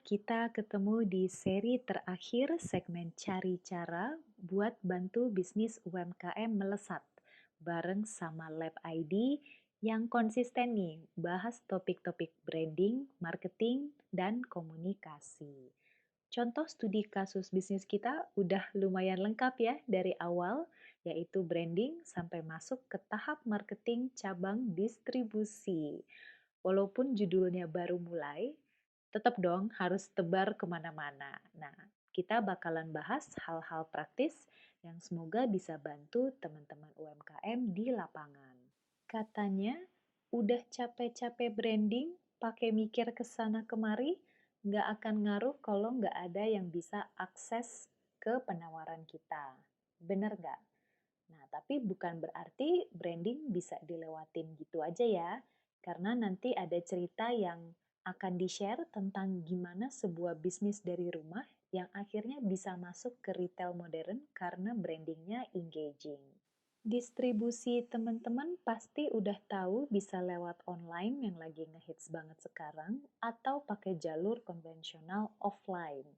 kita ketemu di seri terakhir segmen Cari Cara buat bantu bisnis UMKM melesat bareng sama Lab ID yang konsisten nih bahas topik-topik branding, marketing, dan komunikasi. Contoh studi kasus bisnis kita udah lumayan lengkap ya dari awal, yaitu branding sampai masuk ke tahap marketing cabang distribusi. Walaupun judulnya baru mulai, tetap dong harus tebar kemana-mana. Nah, kita bakalan bahas hal-hal praktis yang semoga bisa bantu teman-teman UMKM di lapangan. Katanya, udah capek-capek branding, pakai mikir ke sana kemari, nggak akan ngaruh kalau nggak ada yang bisa akses ke penawaran kita. Bener nggak? Nah, tapi bukan berarti branding bisa dilewatin gitu aja ya, karena nanti ada cerita yang akan di-share tentang gimana sebuah bisnis dari rumah yang akhirnya bisa masuk ke retail modern karena brandingnya engaging. Distribusi teman-teman pasti udah tahu bisa lewat online yang lagi ngehits banget sekarang atau pakai jalur konvensional offline.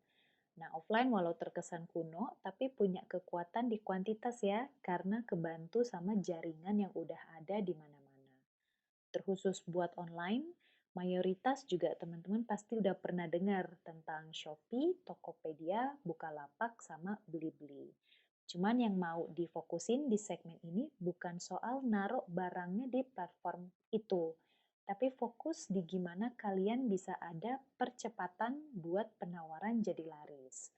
Nah, offline walau terkesan kuno, tapi punya kekuatan di kuantitas ya, karena kebantu sama jaringan yang udah ada di mana-mana. Terkhusus buat online, mayoritas juga teman-teman pasti udah pernah dengar tentang Shopee, Tokopedia, Bukalapak, sama Blibli. Cuman yang mau difokusin di segmen ini bukan soal naruh barangnya di platform itu, tapi fokus di gimana kalian bisa ada percepatan buat penawaran jadi laris.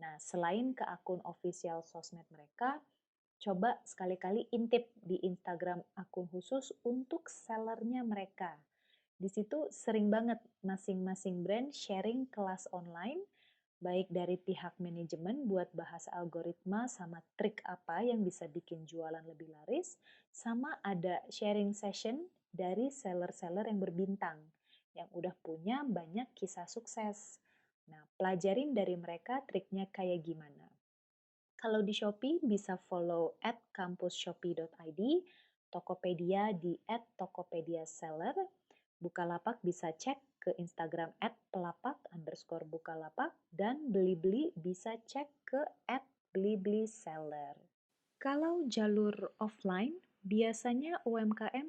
Nah, selain ke akun official sosmed mereka, coba sekali-kali intip di Instagram akun khusus untuk sellernya mereka. Di situ sering banget masing-masing brand sharing kelas online, baik dari pihak manajemen buat bahas algoritma sama trik apa yang bisa bikin jualan lebih laris, sama ada sharing session dari seller-seller yang berbintang, yang udah punya banyak kisah sukses. Nah, pelajarin dari mereka triknya kayak gimana. Kalau di Shopee bisa follow @kampusshopee.id, Tokopedia di @tokopediaseller, Bukalapak bisa cek ke Instagram @pelapak_bukalapak, dan Blibli bisa cek ke @blibliseller. Kalau jalur offline, biasanya UMKM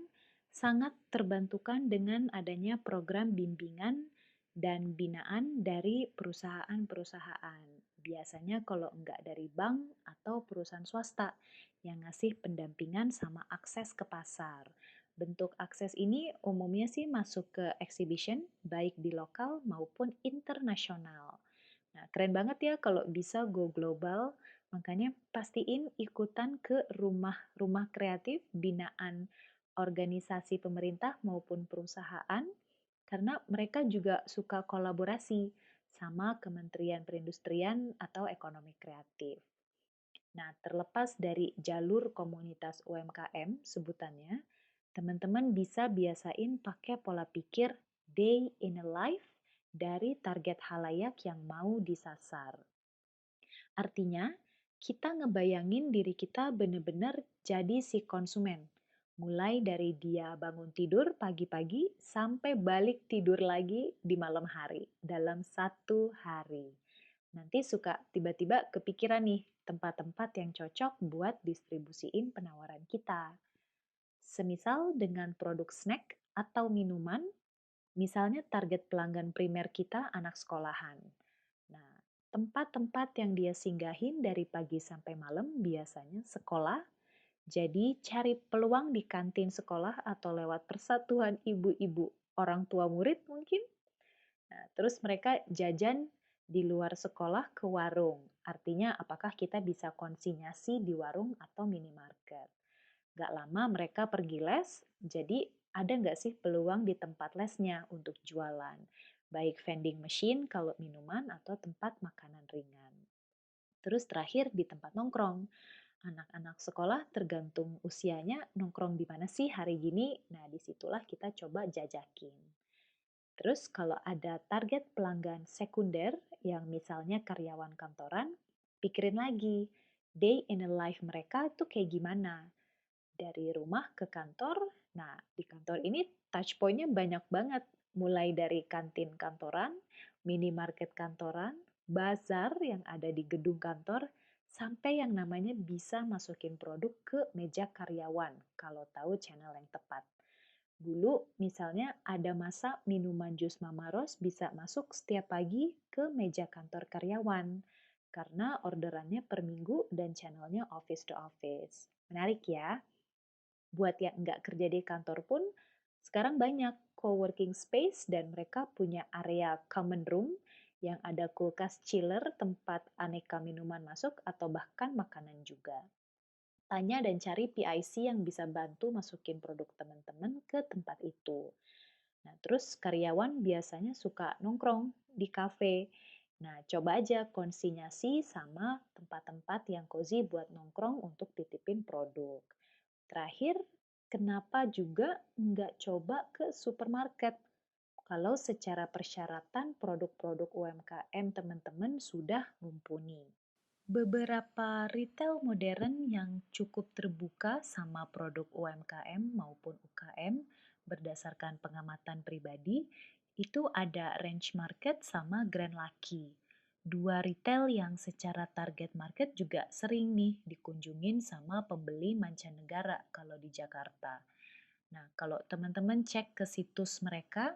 sangat terbantukan dengan adanya program bimbingan dan binaan dari perusahaan-perusahaan. Biasanya kalau enggak dari bank atau perusahaan swasta yang ngasih pendampingan sama akses ke pasar. Bentuk akses ini umumnya sih masuk ke exhibition, baik di lokal maupun internasional. Nah, keren banget ya kalau bisa go global. Makanya pastiin ikutan ke rumah-rumah kreatif binaan organisasi pemerintah maupun perusahaan, karena mereka juga suka kolaborasi sama Kementerian Perindustrian atau Ekonomi Kreatif. Nah, terlepas dari jalur komunitas UMKM sebutannya, teman-teman bisa biasain pakai pola pikir day in a life dari target halayak yang mau disasar. Artinya, kita ngebayangin diri kita benar-benar jadi si konsumen. Mulai dari dia bangun tidur pagi-pagi sampai balik tidur lagi di malam hari dalam satu hari. Nanti suka tiba-tiba kepikiran nih tempat-tempat yang cocok buat distribusiin penawaran kita. Semisal dengan produk snack atau minuman, misalnya target pelanggan primer kita anak sekolahan. Nah, tempat-tempat yang dia singgahin dari pagi sampai malam biasanya sekolah, jadi cari peluang di kantin sekolah atau lewat persatuan ibu-ibu orang tua murid mungkin. Nah, terus mereka jajan di luar sekolah ke warung. Artinya apakah kita bisa konsinyasi di warung atau minimarket. Gak lama mereka pergi les, jadi ada nggak sih peluang di tempat lesnya untuk jualan? Baik vending machine kalau minuman atau tempat makanan ringan. Terus terakhir di tempat nongkrong. Anak-anak sekolah tergantung usianya nongkrong di mana sih hari gini. Nah, disitulah kita coba jajakin. Terus kalau ada target pelanggan sekunder yang misalnya karyawan kantoran, pikirin lagi, day in a life mereka tuh kayak gimana? Dari rumah ke kantor, nah di kantor ini touch point-nya banyak banget. Mulai dari kantin kantoran, minimarket kantoran, bazar yang ada di gedung kantor, sampai yang namanya bisa masukin produk ke meja karyawan kalau tahu channel yang tepat. Dulu misalnya ada masa minuman jus Mama Ros bisa masuk setiap pagi ke meja kantor karyawan karena orderannya per minggu dan channelnya office to office. Menarik ya? Buat yang nggak kerja di kantor pun, sekarang banyak co-working space dan mereka punya area common room yang ada kulkas chiller tempat aneka minuman masuk atau bahkan makanan juga. Tanya dan cari PIC yang bisa bantu masukin produk teman-teman ke tempat itu. Nah, terus karyawan biasanya suka nongkrong di kafe. Nah, coba aja konsinyasi sama tempat-tempat yang cozy buat nongkrong untuk titipin produk. Terakhir, kenapa juga nggak coba ke supermarket? Kalau secara persyaratan produk-produk UMKM teman-teman sudah mumpuni. Beberapa retail modern yang cukup terbuka sama produk UMKM maupun UKM berdasarkan pengamatan pribadi, itu ada Range Market sama Grand Lucky. Dua retail yang secara target market juga sering nih dikunjungin sama pembeli mancanegara kalau di Jakarta. Nah, kalau teman-teman cek ke situs mereka,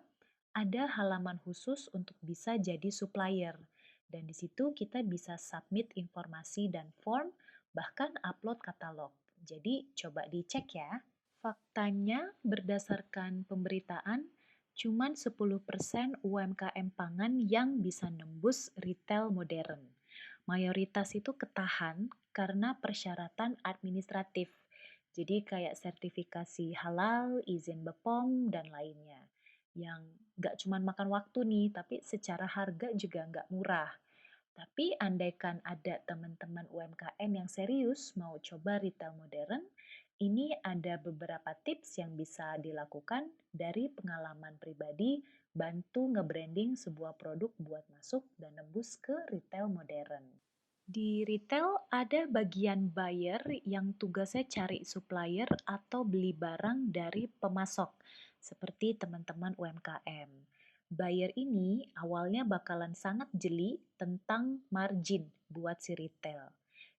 ada halaman khusus untuk bisa jadi supplier. Dan di situ kita bisa submit informasi dan form, bahkan upload katalog. Jadi coba dicek ya. Faktanya berdasarkan pemberitaan, cuman 10% UMKM pangan yang bisa nembus retail modern. Mayoritas itu ketahan karena persyaratan administratif. Jadi kayak sertifikasi halal, izin BPOM, dan lainnya. Yang nggak cuma makan waktu nih, tapi secara harga juga nggak murah. Tapi andaikan ada teman-teman UMKM yang serius mau coba retail modern, ini ada beberapa tips yang bisa dilakukan dari pengalaman pribadi bantu nge-branding sebuah produk buat masuk dan nembus ke retail modern. Di retail ada bagian buyer yang tugasnya cari supplier atau beli barang dari pemasok, seperti teman-teman UMKM. Buyer ini awalnya bakalan sangat jeli tentang margin buat si retail.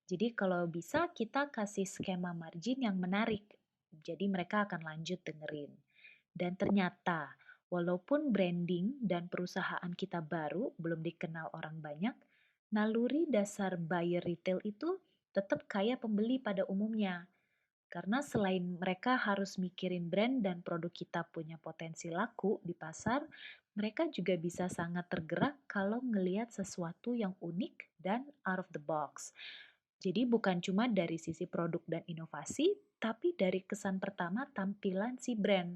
Jadi kalau bisa kita kasih skema margin yang menarik, jadi mereka akan lanjut dengerin. Dan ternyata, walaupun branding dan perusahaan kita baru, belum dikenal orang banyak, naluri dasar buyer retail itu tetap kayak pembeli pada umumnya. Karena selain mereka harus mikirin brand dan produk kita punya potensi laku di pasar, mereka juga bisa sangat tergerak kalau ngelihat sesuatu yang unik dan out of the box. Jadi bukan cuma dari sisi produk dan inovasi, tapi dari kesan pertama tampilan si brand.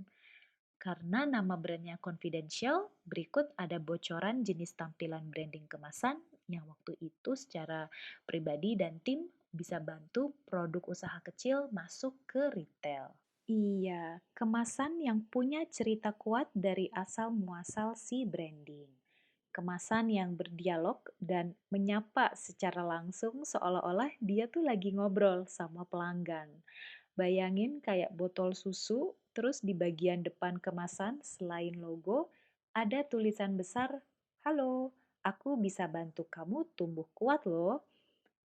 Karena nama brandnya confidential, berikut ada bocoran jenis tampilan branding kemasan yang waktu itu secara pribadi dan tim bisa bantu produk usaha kecil masuk ke retail. Iya, kemasan yang punya cerita kuat dari asal muasal si branding. Kemasan yang berdialog dan menyapa secara langsung seolah-olah dia tuh lagi ngobrol sama pelanggan. Bayangin kayak botol susu, terus di bagian depan kemasan selain logo ada tulisan besar, "Halo, aku bisa bantu kamu tumbuh kuat loh."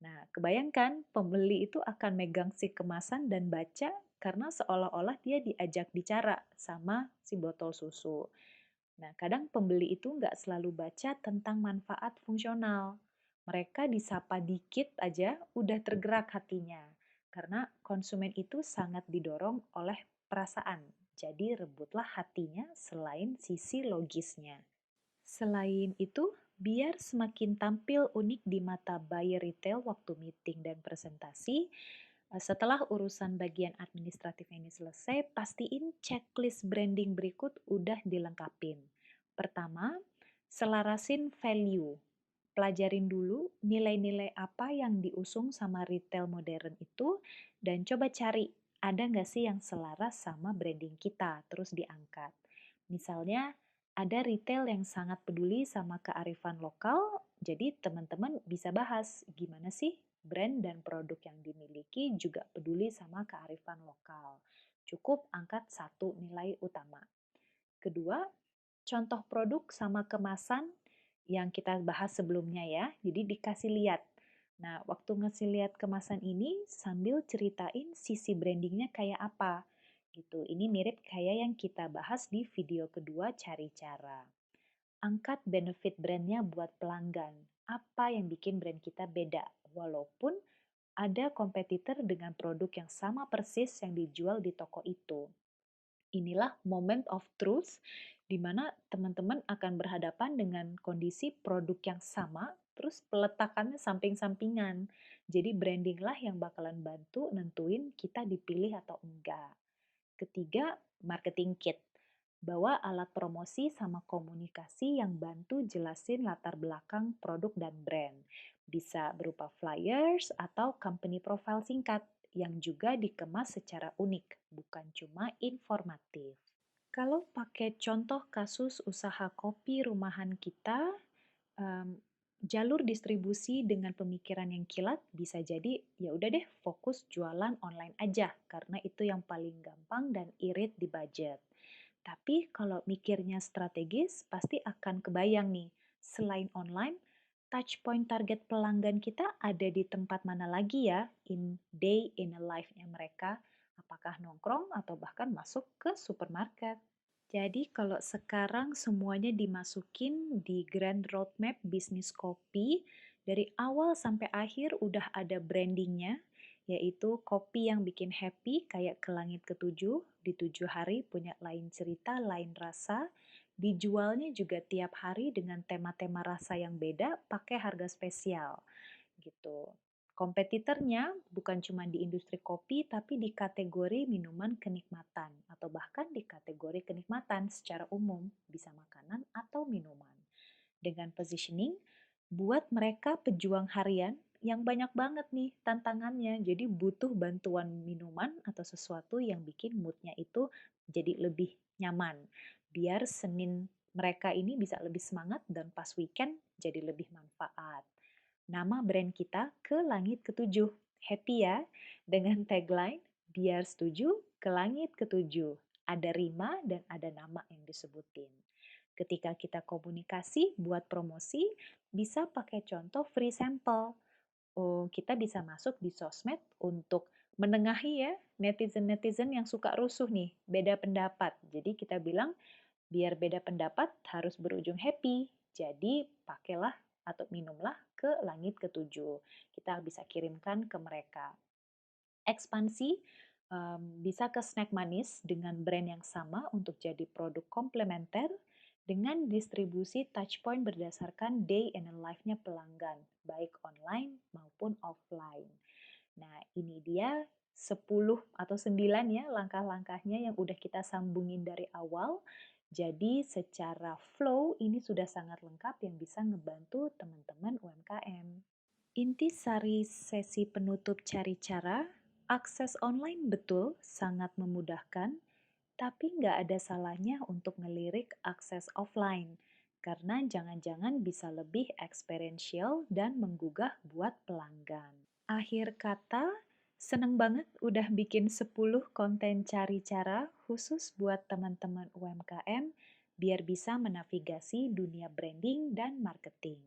Nah, kebayangkan pembeli itu akan megang si kemasan dan baca karena seolah-olah dia diajak bicara sama si botol susu. Nah, kadang pembeli itu nggak selalu baca tentang manfaat fungsional. Mereka disapa dikit aja udah tergerak hatinya. Karena konsumen itu sangat didorong oleh perasaan. Jadi rebutlah hatinya selain sisi logisnya. Selain itu, biar semakin tampil unik di mata buyer retail waktu meeting dan presentasi, setelah urusan bagian administratif ini selesai, pastiin checklist branding berikut udah dilengkapin. Pertama, selarasin value. Pelajarin dulu nilai-nilai apa yang diusung sama retail modern itu dan coba cari ada nggak sih yang selaras sama branding kita, terus diangkat. Misalnya, ada retail yang sangat peduli sama kearifan lokal, jadi teman-teman bisa bahas gimana sih brand dan produk yang dimiliki juga peduli sama kearifan lokal. Cukup angkat satu nilai utama. Kedua, contoh produk sama kemasan yang kita bahas sebelumnya ya. Jadi dikasih lihat. Nah, waktu ngasih lihat kemasan ini sambil ceritain sisi brandingnya kayak apa. Gitu. Ini mirip kayak yang kita bahas di video kedua, cari cara. Angkat benefit brandnya buat pelanggan. Apa yang bikin brand kita beda? Walaupun ada kompetitor dengan produk yang sama persis yang dijual di toko itu. Inilah moment of truth di mana teman-teman akan berhadapan dengan kondisi produk yang sama, terus peletakannya samping-sampingan. Jadi brandinglah yang bakalan bantu nentuin kita dipilih atau enggak. Ketiga, marketing kit. Bawa alat promosi sama komunikasi yang bantu jelasin latar belakang produk dan brand. Bisa berupa flyers atau company profile singkat yang juga dikemas secara unik, bukan cuma informatif. Kalau pakai contoh kasus usaha kopi rumahan kita, em, jalur distribusi dengan pemikiran yang kilat bisa jadi ya udah deh fokus jualan online aja karena itu yang paling gampang dan irit di budget. Tapi kalau mikirnya strategis pasti akan kebayang nih, selain online, touch point target pelanggan kita ada di tempat mana lagi ya in day in a life-nya mereka, apakah nongkrong atau bahkan masuk ke supermarket. Jadi kalau sekarang semuanya dimasukin di Grand Roadmap bisnis kopi, dari awal sampai akhir udah ada brandingnya, yaitu kopi yang bikin happy kayak ke langit ketujuh, di 7 hari punya lain cerita, lain rasa, dijualnya juga tiap hari dengan tema-tema rasa yang beda, pakai harga spesial gitu. Kompetitornya bukan cuma di industri kopi, tapi di kategori minuman kenikmatan, atau bahkan di kategori kenikmatan secara umum, bisa makanan atau minuman. Dengan positioning, buat mereka pejuang harian yang banyak banget nih tantangannya, jadi butuh bantuan minuman atau sesuatu yang bikin moodnya itu jadi lebih nyaman, biar Senin mereka ini bisa lebih semangat dan pas weekend jadi lebih manfaat. Nama brand kita ke langit ketujuh. Happy ya? Dengan tagline, biar setuju ke langit ketujuh. Ada rima dan ada nama yang disebutin. Ketika kita komunikasi buat promosi, bisa pakai contoh free sample. Oh, kita bisa masuk di sosmed untuk menengahi ya netizen-netizen yang suka rusuh nih, beda pendapat. Jadi kita bilang, biar beda pendapat harus berujung happy. Jadi pakailah atau minumlah ke langit ketujuh. Kita bisa kirimkan ke mereka. Ekspansi bisa ke snack manis dengan brand yang sama untuk jadi produk komplementer dengan distribusi touchpoint berdasarkan day and life-nya pelanggan, baik online maupun offline. Nah, ini dia 10 atau 9 ya langkah-langkahnya yang udah kita sambungin dari awal. Jadi secara flow ini sudah sangat lengkap yang bisa ngebantu teman-teman UMKM. Intisari sesi penutup cari cara, akses online betul sangat memudahkan, tapi nggak ada salahnya untuk ngelirik akses offline, karena jangan-jangan bisa lebih experiential dan menggugah buat pelanggan. Akhir kata, seneng banget udah bikin 10 konten cari cara khusus buat teman-teman UMKM biar bisa menavigasi dunia branding dan marketing.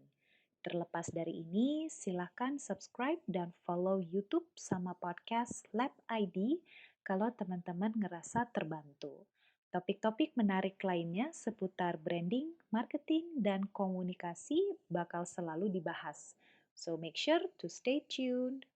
Terlepas dari ini, silakan subscribe dan follow YouTube sama podcast Lab ID kalau teman-teman ngerasa terbantu. Topik-topik menarik lainnya seputar branding, marketing, dan komunikasi bakal selalu dibahas. So make sure to stay tuned.